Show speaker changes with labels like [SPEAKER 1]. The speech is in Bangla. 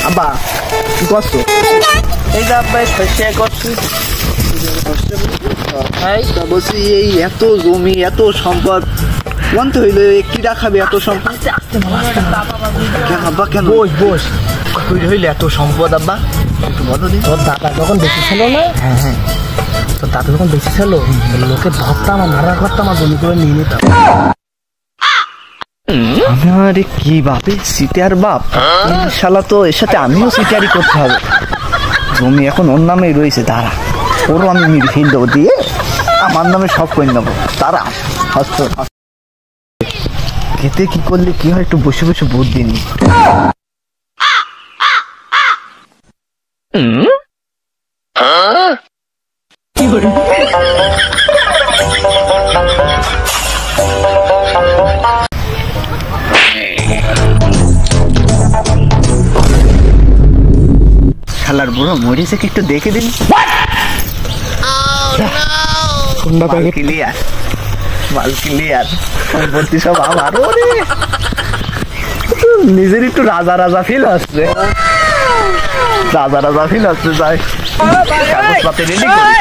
[SPEAKER 1] আব্বা কি করছো?
[SPEAKER 2] এই যে আব্বা শস্য করছি।
[SPEAKER 1] বলছি এই এত জমি এত সম্পদ কোনতে হইলে কিরা খাবে এত সম্পদ? কেন আব্বা কেন?
[SPEAKER 2] বস বস, তৈরি হইলে এত সম্পদ আব্বা
[SPEAKER 1] একটু বলো দিন।
[SPEAKER 2] তোর দাদা যখন বেশি ছিল না,
[SPEAKER 1] হ্যাঁ হ্যাঁ,
[SPEAKER 2] তোর দাদা যখন বেশি ছিল লোকে ধরতাম আর মারা করতাম আর জমি করে নিয়ে নিতাম।
[SPEAKER 1] আরে কি বাপে সিটিয়ার বাপ, শালা তো এর সাথে আমিও সিটিয়ারি করতে হবে। জমি এখন ওর নামেই রয়েছে, দাঁড়া ওরও আমি মিরফিল দেবো, দিয়ে আমার নামে সব করে নেবো। তারা হস্ত খেতে কি করলে কি হয় একটু বসে বসে বুদ্ধি নি। শালার বুড়ো মরিছে কি একটু দেখে দিন। ক্লিয়ার মাল ক্লিয়ার, সম্পত্তি সব আমার। নিজের একটু রাজা রাজা ফিল হচ্ছে, রাজা রাজা ফিল হচ্ছে। যাই কাগজপাতি রেডি করি।